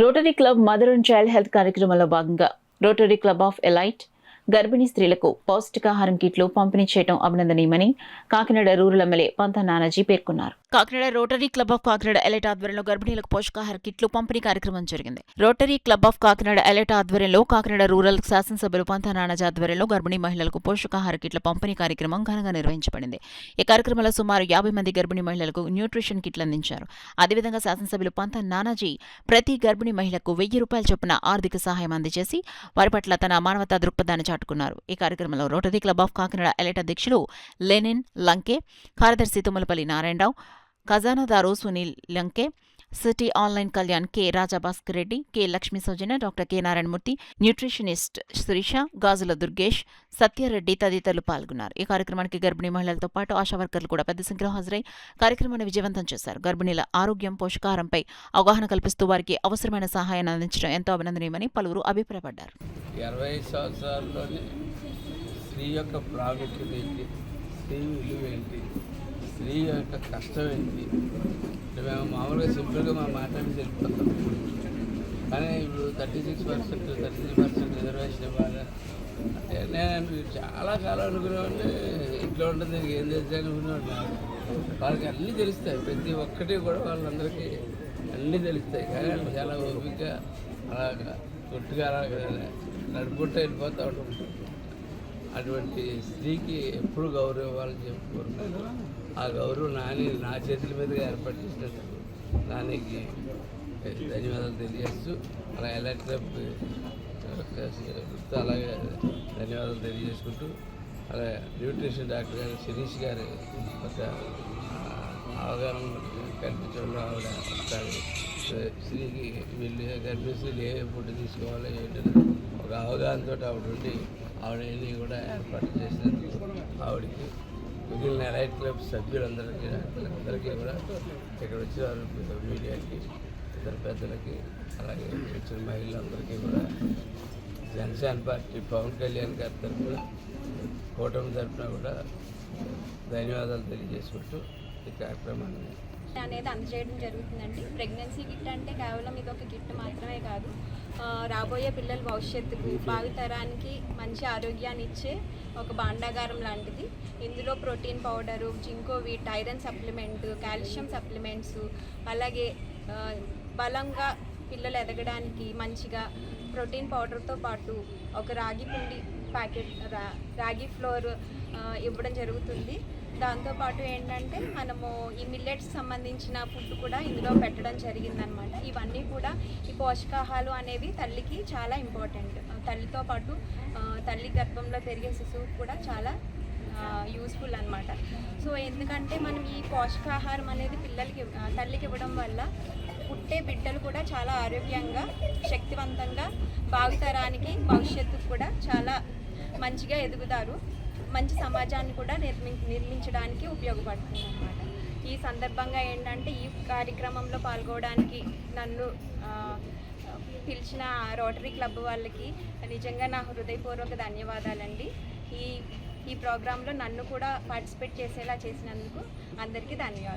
Rotary club mother and child health కార్యక్రమంలో భాగంగా rotary club of elite గర్భిణీ స్త్రీలకు పౌష్టికాహారం కిట్లు పంపిణీ చేయడం అభినందనీయమని కాకినాడ రూరల్ ఎమ్మెల్యే పంత నానాజీ పేర్కొన్నారు. Kakinada rotary club of Kakinada elite ఆధ్వర్యంలో గర్భిణీలకు పోషకాహార కిట్లు పంపిణీ కార్యక్రమం జరిగింది. Rotary club of Kakinada elite ఆధ్వర్యంలో కాకినాడ రూరల్ శాసనసభ్యులు పంత నానాజీ ఆధ్వర్యంలో గర్భిణీ మహిళలకు పోషకాహార కిట్ల పంపిణీ కార్యక్రమం ఘనంగా నిర్వహించబడింది. ఈ కార్యక్రమంలో సుమారు 50 మంది గర్భిణీ మహిళలకు న్యూట్రిషన్ కిట్లు అందించారు. అదేవిధంగా శాసనసభ్యులు పంత నానాజీ ప్రతి గర్భిణీ మహిళకు 1000 రూపాయల చొప్పున ఆర్థిక సహాయం అందజేసి వారి పట్ల తన మానవతా దృక్పథాన్ని చాటుకున్నారు. ఈ కార్యక్రమంలో rotary club of Kakinada elite అధ్యక్షులు లెనిన్ లంకే, కార్యదర్శి తుమ్మలపల్లి నారాయణరావు, ఖజానాదారు Sunil Lanke, city online Kalyan K Rajabhaskar Reddy, K Lakshmi Soujanya, doctor K Narayanamurthy, nutritionist Sirisha, Gajula Durgesh, Satyareddy తదితరులు పాల్గొన్నారు. ఈ కార్యక్రమానికి గర్భిణీ మహిళలతో పాటు ఆశా వర్కర్లు కూడా పెద్ద సంఖ్యలో హాజరై కార్యక్రమాన్ని విజయవంతం చేశారు. గర్భిణీల ఆరోగ్యం, పోషకాహారంపై అవగాహన కల్పిస్తూ వారికి అవసరమైన సహాయాన్ని అందించడం ఎంతో అభినందనీయమని పలువురు అభిప్రాయపడ్డారు. 20 సంవత్సరాల్లోనే స్త్రీ యొక్క ప్రాముఖ్యత ఏంటి, స్త్రీ విలువ ఏంటి, స్త్రీ యొక్క కష్టం ఏంటి, మేము మామూలుగా సింపుల్గా మా మాట్లాడి తెలిపోతాం. కానీ ఇప్పుడు 36%, 33% రిజర్వేషన్ ఇవ్వాలి అంటే నేను చాలా కాలం అనుకునేవాడిని. ఇంట్లో ఉంటుంది ఏం తెలుసు అనుకునేవాడిని. వాళ్ళకి అన్నీ తెలుస్తాయి, ప్రతి ఒక్కటి కూడా వాళ్ళందరికీ అన్నీ తెలుస్తాయి. కానీ వాళ్ళు చాలా ఓపికగా అలాగా కొట్టుగా అలాగా నడుపుకుంటూ వెళ్ళిపోతూ ఉంటాం. అటువంటి స్త్రీకి ఎప్పుడు గౌరవం ఇవ్వాలని చెప్పుకుంటున్నాను. ఆ గౌరవం నా చేతుల మీదుగా ఏర్పాటు చేసినందుకు నానికి ధన్యవాదాలు తెలియజేస్తూ, అలా ఎలైట్ క్లబ్ అలాగే ధన్యవాదాలు తెలియజేసుకుంటూ, అలాగే న్యూట్రిషన్ డాక్టర్ గారు శిరీష్ గారు ఒక అవగాహన కల్పించడంలో ఆవిడ ఒకసారి స్త్రీకి వీళ్ళు గర్భిణీ స్త్రీలు ఏ ఫుడ్ తీసుకోవాలి ఏంటంటే ఒక అవగాహనతో ఆవిడ ఉండి ఆవిడని కూడా ఏర్పాటు చేసినందుకు ఆవిడకి, మిగిలిన ఎలైట్ క్లబ్ సభ్యులందరికీ కూడా ఇక్కడ వచ్చిన మీడియాకి, ఇతర పెద్దలకి, అలాగే వచ్చిన మహిళలందరికీ కూడా జనసేన పార్టీ పవన్ కళ్యాణ్ గారి తరఫున, కూటమి తరఫున కూడా ధన్యవాదాలు తెలియజేసుకుంటూ ఈ కార్యక్రమాన్ని అనేది అందజేయడం జరుగుతుందండి. ప్రెగ్నెన్సీ కిట్ అంటే కేవలం ఇది ఒక కిట్ మాత్రమే కాదు, రాబోయే పిల్లల భవిష్యత్తుకు, భావితరానికి మంచి ఆరోగ్యాన్ని ఇచ్చే ఒక భాండాగారం లాంటిది. ఇందులో protein powder, Zincovit, iron supplement, calcium supplements, అలాగే బలంగా పిల్లలు ఎదగడానికి మంచిగా ప్రోటీన్ పౌడర్తో పాటు ఒక రాగి పిండి ప్యాకెట్, రాగి ఫ్లోర్ ఇవ్వడం జరుగుతుంది. దాంతోపాటు ఏంటంటే మనము ఈ మిల్లెట్స్ సంబంధించిన ఫుడ్ కూడా ఇందులో పెట్టడం జరిగిందనమాట. ఇవన్నీ కూడా ఈ పోషకాహారాలు అనేవి తల్లికి చాలా ఇంపార్టెంట్. తల్లితో పాటు తల్లి గర్భంలో పెరిగే శిశువుకు కూడా చాలా యూస్ఫుల్ అనమాట. సో ఎందుకంటే మనం ఈ పోషకాహారం అనేది తల్లికి ఇవ్వడం వల్ల పుట్టే బిడ్డలు కూడా చాలా ఆరోగ్యంగా, శక్తివంతంగా, భావితరానికి, భవిష్యత్తుకు కూడా చాలా మంచిగా ఎదుగుతారు. మంచి సమాజాన్ని కూడా నిర్మించడానికి ఉపయోగపడుతుంది అన్నమాట. ఈ సందర్భంగా ఏంటంటే ఈ కార్యక్రమంలో పాల్గొనడానికి నన్ను పిలిచిన రోటరీ క్లబ్ వాళ్ళకి నిజంగా నా హృదయపూర్వక ధన్యవాదాలండి. ఈ ప్రోగ్రాంలో నన్ను కూడా పార్టిసిపేట్ చేసేలా చేసినందుకు అందరికీ ధన్యవాదాలు.